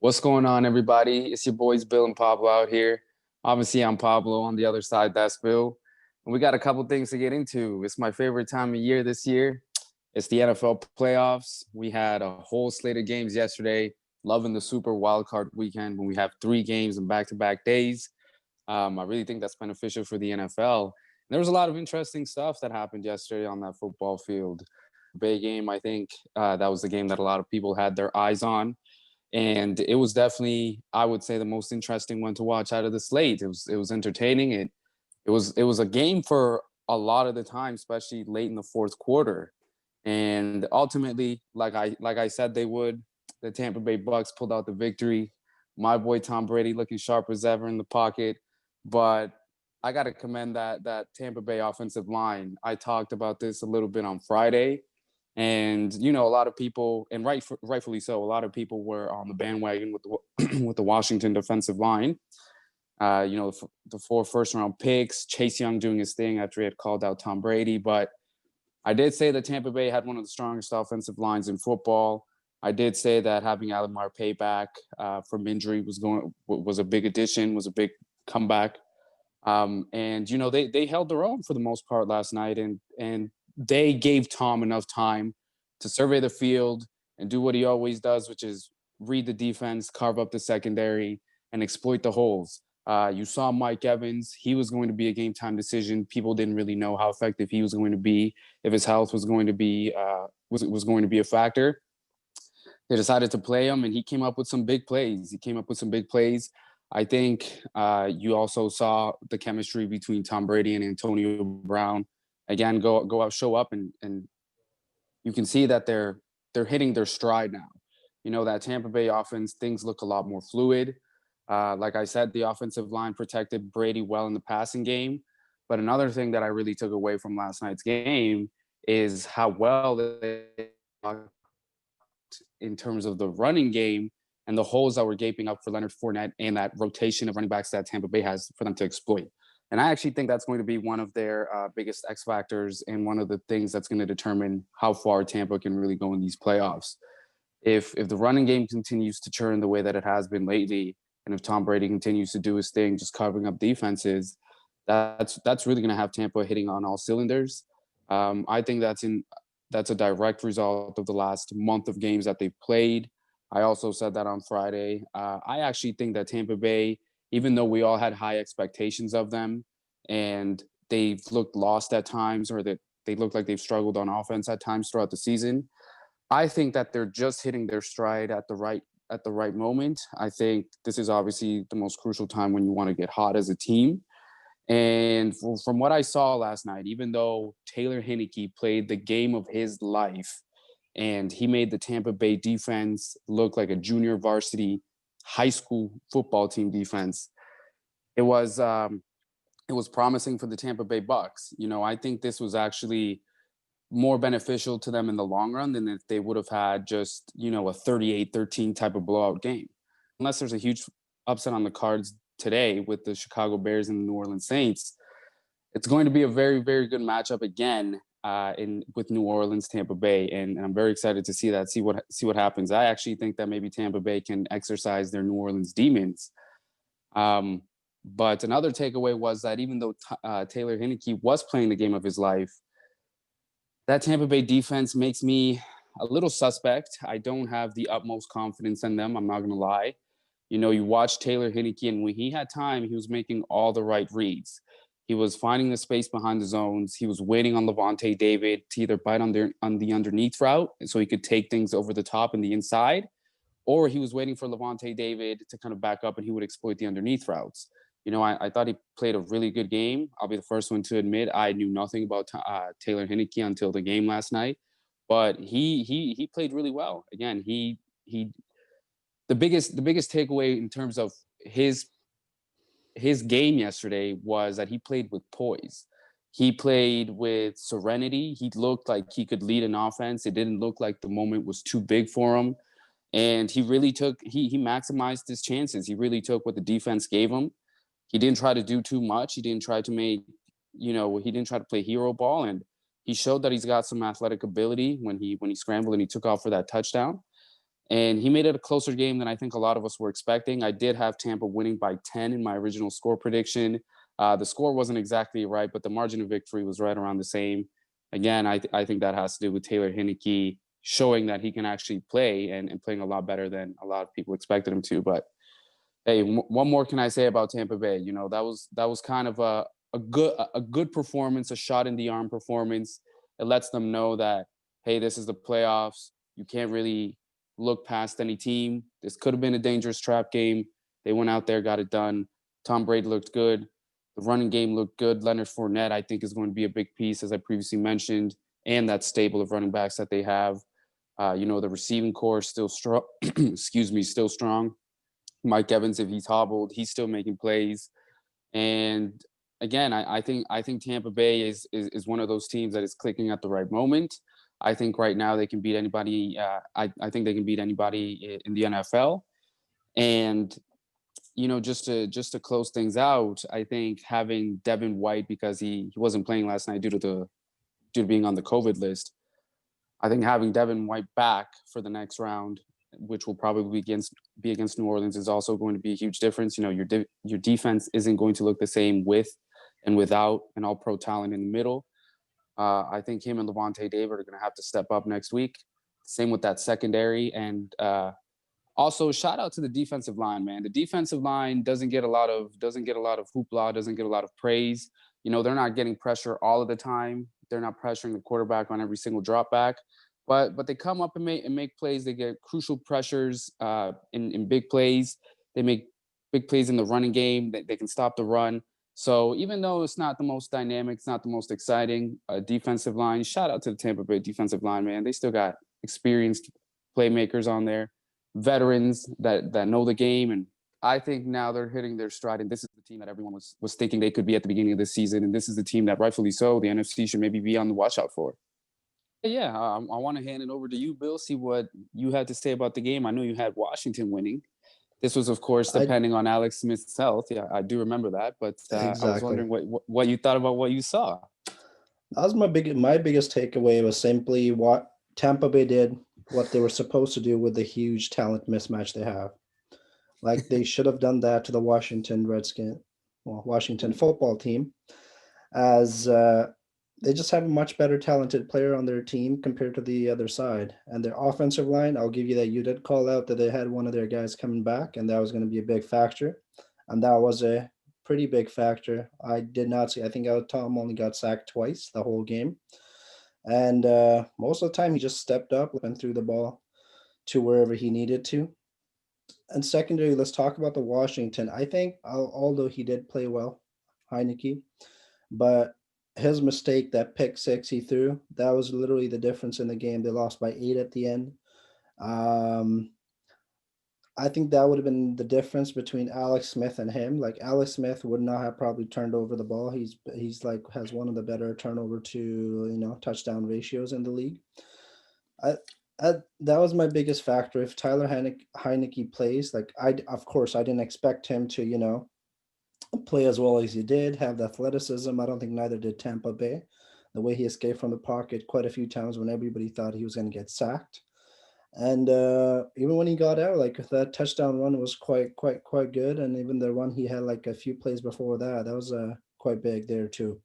What's going on, everybody? It's your boys Bill and Pablo out here. Obviously, I'm Pablo. On the other side, that's Bill. And we got a couple things to get into. It's my favorite time of year this year. It's the NFL playoffs. We had a whole slate of games yesterday. Loving the Super Wildcard weekend when we have three games in back-to-back days. I really think that's beneficial for the NFL. There was a lot of interesting stuff that happened yesterday on that football field. Bay game, I think that was the game that a lot of people had their eyes on, and it was definitely, I would say, the most interesting one to watch out of the slate. It was entertaining. It was a game for a lot of the time, especially late in the fourth quarter. And ultimately, like I said they would, the Tampa Bay Bucks pulled out the victory. My boy Tom Brady looking sharp as ever in the pocket, but I got to commend that Tampa Bay offensive line. I talked about this a little bit on Friday, and a lot of people, and rightfully so, a lot of people were on the bandwagon with the with the Washington defensive line. The four first round picks, Chase Young doing his thing after he had called out Tom Brady. But I did say that Tampa Bay had one of the strongest offensive lines in football. I did say that having Alan Marpay back from injury was a big addition, was a big comeback. And they held their own for the most part last night, and they gave Tom enough time to survey the field and do what he always does, which is read the defense, carve up the secondary, and exploit the holes. You saw Mike Evans; he was going to be a game time decision. People didn't really know how effective he was going to be, if his health was going to be was going to be a factor. They decided to play him, and he came up with some big plays. I think you also saw the chemistry between Tom Brady and Antonio Brown. Again, go out, show up, and you can see that they're hitting their stride now. That Tampa Bay offense, things look a lot more fluid. Like I said, the offensive line protected Brady well in the passing game. But another thing that I really took away from last night's game is how well they, in terms of the running game and the holes that were gaping up for Leonard Fournette and that rotation of running backs that Tampa Bay has for them to exploit. And I actually think that's going to be one of their biggest X factors and one of the things that's going to determine how far Tampa can really go in these playoffs. If the running game continues to churn the way that it has been lately, and if Tom Brady continues to do his thing, just covering up defenses, that's really going to have Tampa hitting on all cylinders. I think that's a direct result of the last month of games that they've played. I also said that on Friday. I actually think that Tampa Bay, even though we all had high expectations of them and they've looked lost at times, or that they look like they've struggled on offense at times throughout the season, I think that they're just hitting their stride at the right moment. I think this is obviously the most crucial time when you want to get hot as a team. And from what I saw last night, even though Taylor Heinicke played the game of his life and he made the Tampa Bay defense look like a junior varsity high school football team defense, it was promising for the Tampa Bay Bucks. I think this was actually more beneficial to them in the long run than if they would have had just, a 38-13 type of blowout game. Unless there's a huge upset on the cards today with the Chicago Bears and the New Orleans Saints, it's going to be a very, very good matchup again with New Orleans, Tampa Bay, and I'm very excited to see what happens. I actually think that maybe Tampa Bay can exercise their New Orleans demons. But another takeaway was that even though Taylor Heinicke was playing the game of his life, that Tampa Bay defense makes me a little suspect. I don't have the utmost confidence in them. I'm not going to lie. You watch Taylor Heinicke, and when he had time, he was making all the right reads. He was finding the space behind the zones. He was waiting on Levante David to either bite on the underneath route so he could take things over the top and the inside, or he was waiting for Levante David to kind of back up and he would exploit the underneath routes. I thought he played a really good game. I'll be the first one to admit I knew nothing about Taylor Heinicke until the game last night, but he played really well. Again, the biggest takeaway in terms of his game yesterday was that he played with poise. He played with serenity. He looked like he could lead an offense. It didn't look like the moment was too big for him. And he really he maximized his chances. He really took what the defense gave him. He didn't try to do too much. He didn't try to he didn't try to play hero ball. And he showed that he's got some athletic ability when he scrambled and he took off for that touchdown. and he made it a closer game than I think a lot of us were expecting. I did have Tampa winning by 10 in my original score prediction. The score wasn't exactly right, but the margin of victory was right around the same. Again, I think that has to do with Taylor Heinicke showing that he can actually play and playing a lot better than a lot of people expected him to. But hey, one more can I say about Tampa Bay? You know, that was kind of a good performance, a shot in the arm performance. It lets them know that, hey, this is the playoffs. You can't really look past any team. This could have been a dangerous trap game. They went out there, got it done. Tom Brady looked good. The running game looked good. Leonard Fournette, I think, is going to be a big piece, as I previously mentioned, and that stable of running backs that they have. The receiving core is still strong. Excuse me, still strong. Mike Evans, if he's hobbled, he's still making plays. And again, I think Tampa Bay is one of those teams that is clicking at the right moment. I think right now they can beat anybody. I think they can beat anybody in the NFL. And just to close things out, I think having Devin White, because he wasn't playing last night due to being on the COVID list. I think having Devin White back for the next round, which will probably be against New Orleans, is also going to be a huge difference. Your defense isn't going to look the same with and without an All-Pro talent in the middle. I think him and Levante David are going to have to step up next week. Same with that secondary, and also shout out to the defensive line, man. The defensive line doesn't get a lot of hoopla, doesn't get a lot of praise. They're not getting pressure all of the time. They're not pressuring the quarterback on every single drop back, but they come up and make plays. They get crucial pressures in big plays. They make big plays in the running game. They can stop the run. So even though it's not the most dynamic, it's not the most exciting defensive line. Shout out to the Tampa Bay defensive line, man. They still got experienced playmakers on there, veterans that know the game, and I think now they're hitting their stride. And this is the team that everyone was thinking they could be at the beginning of the season, and this is the team that, rightfully so, the NFC should maybe be on the watch out for. Yeah, I want to hand it over to you, Bill. See what you had to say about the game. I know you had Washington winning. This was, of course, I depending on Alex Smith's health. Yeah, I do remember that. But I was exactly. wondering what you thought about what you saw. That was my biggest takeaway was simply what Tampa Bay did, what they were supposed to do with the huge talent mismatch they have. Like they should have done that to the Washington football team, as they just have a much better talented player on their team compared to the other side. And their offensive line, I'll give you that. You did call out that they had one of their guys coming back, and that was going to be a big factor. And that was a pretty big factor. I did not see, I think Tom only got sacked twice the whole game. And most of the time, he just stepped up and threw the ball to wherever he needed to. And secondary, let's talk about the Washington. I think, although he did play well, Heineke, but his mistake, that pick six he threw, that was literally the difference in the game. They lost by 8 at the end. Um, I think that would have been the difference between Alex Smith and him. Like Alex Smith would not have probably turned over the ball. He's like has one of the better turnover to touchdown ratios in the league. I, that was my biggest factor. If Tyler Heineke plays, like of course I didn't expect him to play as well as he did, have the athleticism. I don't think neither did Tampa Bay. The way he escaped from the pocket quite a few times when everybody thought he was going to get sacked. And even when he got out, like that touchdown run was quite good. And even the one he had like a few plays before that, that was quite big there too.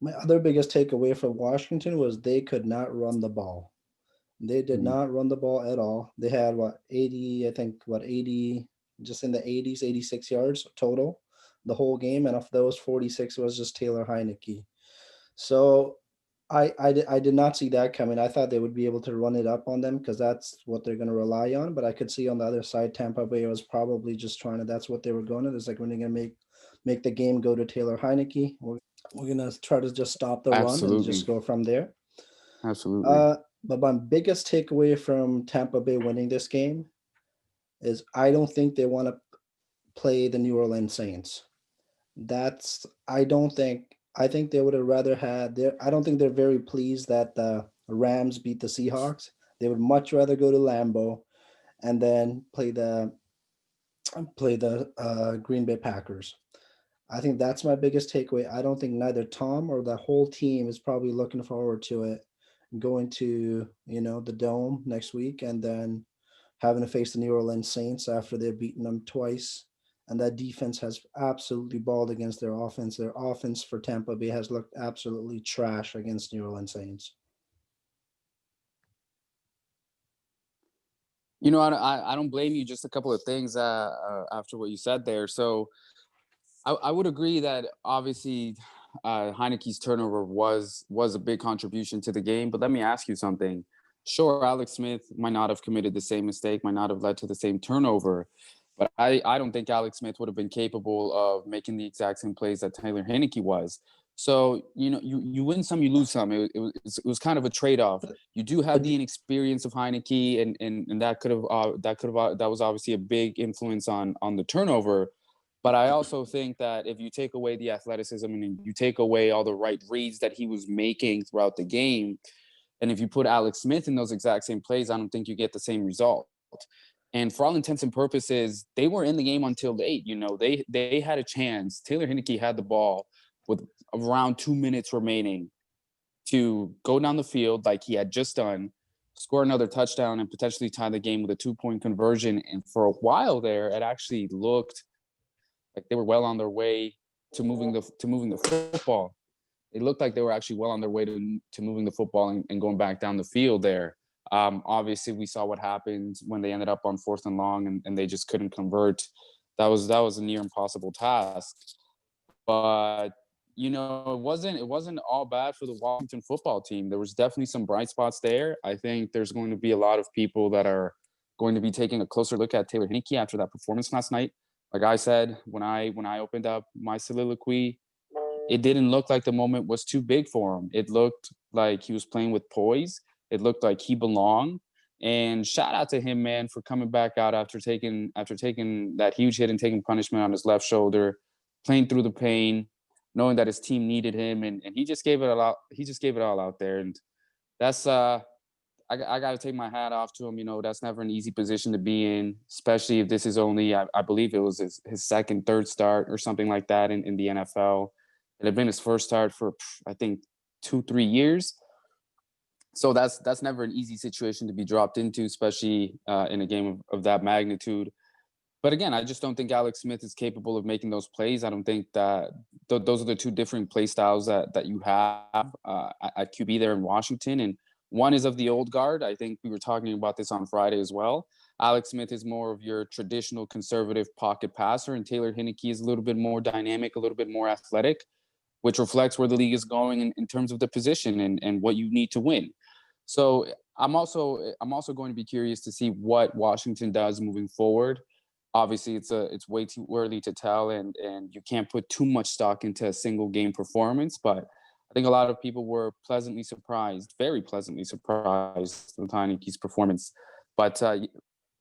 My other biggest takeaway from Washington was they could not run the ball. They did Mhm. not run the ball at all. They had 80, I think 80, just in the 80s, 86 yards total the whole game. And of those, 46 was just Taylor Heineke. So I did not see that coming. I thought they would be able to run it up on them because that's what they're going to rely on. But I could see on the other side, Tampa Bay was probably just trying to, that's what they were going to. It's like when they're going to make the game go to Taylor Heineke. We're going to try to just stop the run and just Absolutely, go from there. absolutely. But my biggest takeaway from Tampa Bay winning this game is I don't think they want to play the New Orleans Saints. That's I don't think I think they would have rather had their I don't think they're very pleased that the Rams beat the Seahawks. They would much rather go to Lambeau and then play the Green Bay Packers. I think that's my biggest takeaway. I don't think neither Tom or the whole team is probably looking forward to it going to the dome next week and then having to face the New Orleans Saints after they've beaten them twice. And that defense has absolutely balled against their offense. Their offense for Tampa Bay has looked absolutely trash against New Orleans Saints. You know, I don't blame you. Just a couple of things after what you said there. So I would agree that obviously Heineke's turnover was a big contribution to the game. But let me ask you something. Sure, Alex Smith might not have committed the same mistake, might not have led to the same turnover, but I don't think Alex Smith would have been capable of making the exact same plays that Taylor Heineke was. So, you know, you win some, you lose some. It was kind of a trade-off. You do have But the inexperience of Heineke, and that was obviously a big influence on the turnover. But I also think that if you take away the athleticism and you take away all the right reads that he was making throughout the game, and if you put Alex Smith in those exact same plays, I don't think you get the same result. And for all intents and purposes, they were in the game until late. You know, they had a chance. Taylor Heineke had the ball with around 2 minutes remaining to go down the field like he had just done, score another touchdown, and potentially tie the game with a 2-point conversion. And for a while there, it actually looked like they were well on their way to moving the football. It looked like they were actually well on their way to moving the football and going back down the field there. Obviously, we saw what happened when they ended up on 4th and long, and they just couldn't convert. That was a near impossible task. But you know, it wasn't all bad for the Washington football team. There was definitely some bright spots there. I think there's going to be a lot of people that are going to be taking a closer look at Taylor Heineke after that performance last night. Like I said, when I opened up my soliloquy, it didn't look like the moment was too big for him. It looked like he was playing with poise. It looked like he belonged. And shout out to him, man, for coming back out after taking that huge hit and taking punishment on his left shoulder, playing through the pain, knowing that his team needed him, and he just gave it a lot. He just gave it all out there, and that's I got to take my hat off to him. You know, that's never an easy position to be in, especially if this is only, I believe it was his second, third start or something like that in the NFL. It had been his first start for, I think, 2-3 years. So that's never an easy situation to be dropped into, especially in a game of that magnitude. But again, I just don't think Alex Smith is capable of making those plays. I don't think that those are the two different play styles that you have at QB there in Washington. And one is of the old guard. I think we were talking about this on Friday as well. Alex Smith is more of your traditional conservative pocket passer, and Taylor Heineke is a little bit more dynamic, a little bit more athletic, which reflects where the league is going in terms of the position and what you need to win. So I'm also going to be curious to see what Washington does moving forward. Obviously, it's way too early to tell, and you can't put too much stock into a single game performance. But I think a lot of people were pleasantly surprised, very pleasantly surprised with Heineke's performance. But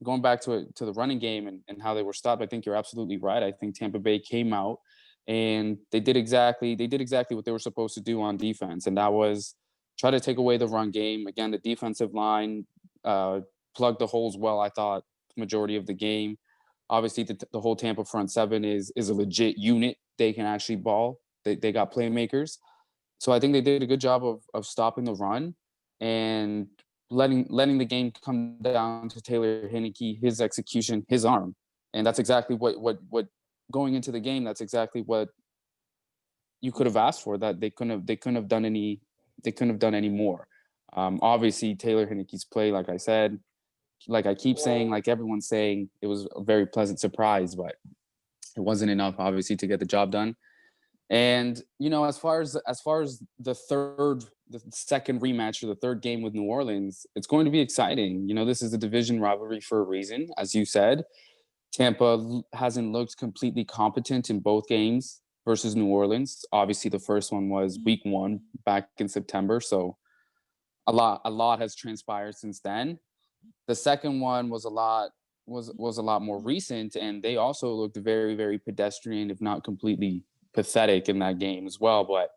going back to the running game and how they were stopped, I think you're absolutely right. I think Tampa Bay came out and they did exactly what they were supposed to do on defense, and that was try to take away the run game. Again, the defensive line plugged the holes well, I thought, majority of the game. Obviously, the whole Tampa front seven is a legit unit. They can actually ball. They got playmakers. So I think they did a good job of stopping the run and letting the game come down to Taylor Heineke, his execution, his arm. And that's exactly what going into the game, that's exactly what you could have asked for. That they couldn't have done any more. Obviously, Taylor Heineke's play, like I said, like I keep saying, like everyone's saying, it was a very pleasant surprise, but it wasn't enough, obviously, to get the job done. And you know, as far as the second rematch or the third game with New Orleans, it's going to be exciting. You know, this is a division rivalry for a reason, as you said. Tampa hasn't looked completely competent in both games versus New Orleans. Obviously, the first one was week 1 back in September, so a lot has transpired since then. The second one was a lot more recent, and they also looked very, very pedestrian, if not completely pathetic in that game as well. But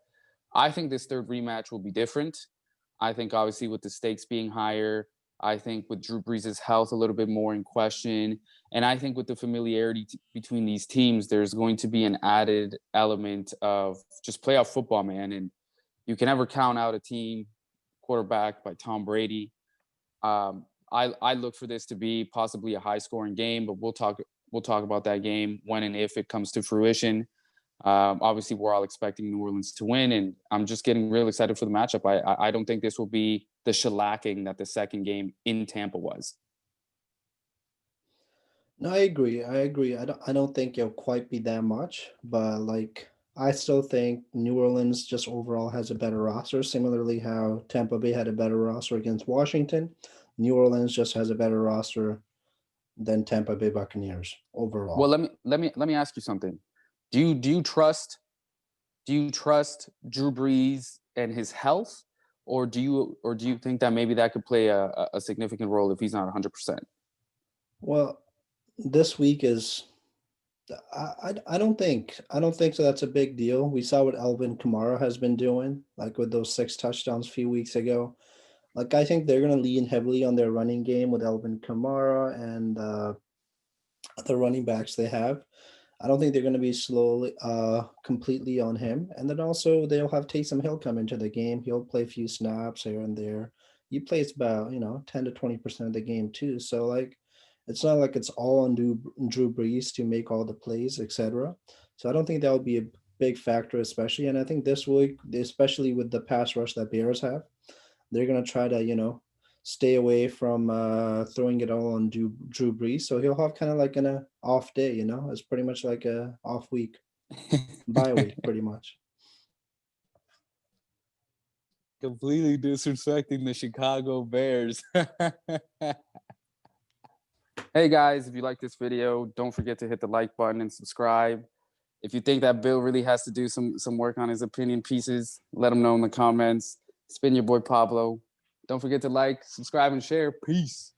I think this third rematch will be different. I think obviously with the stakes being higher, I think with Drew Brees' health a little bit more in question, and I think with the familiarity between these teams, there's going to be an added element of just playoff football, man. And you can never count out a team quarterbacked by Tom Brady. I look for this to be possibly a high scoring game, but we'll talk about that game when and if it comes to fruition. Obviously, we're all expecting New Orleans to win, and I'm just getting real excited for the matchup. I don't think this will be the shellacking that the second game in Tampa was. No, I agree. I agree. I don't think it'll quite be that much, but like I still think New Orleans just overall has a better roster. Similarly, how Tampa Bay had a better roster against Washington, New Orleans just has a better roster than Tampa Bay Buccaneers Well, overall. let me ask you something. Do you trust Drew Brees and his health, or do you think that maybe that could play a significant role if he's not 100%? Well, this week is I don't think so. That's a big deal. We saw what Alvin Kamara has been doing, like with those 6 touchdowns a few weeks ago. Like I think they're going to lean heavily on their running game with Alvin Kamara and the running backs they have. I don't think they're going to be slowly completely on him. And then also they'll have Taysom Hill come into the game. He'll play a few snaps here and there. He plays about 10 to 20% of the game too. So like it's not like it's all on Drew Brees to make all the plays, etc. So I don't think that will be a big factor, especially. And I think this week, especially with the pass rush that Bears have, they're gonna try to stay away from throwing it all on Drew Brees. So he'll have kind of like an off day. It's pretty much like a off week, bye week, pretty much. Completely disrespecting the Chicago Bears. Hey guys, if you like this video, don't forget to hit the like button and subscribe. If you think that Bill really has to do some work on his opinion pieces, let him know in the comments. It's been your boy Pablo. Don't forget to like, subscribe, and share. Peace.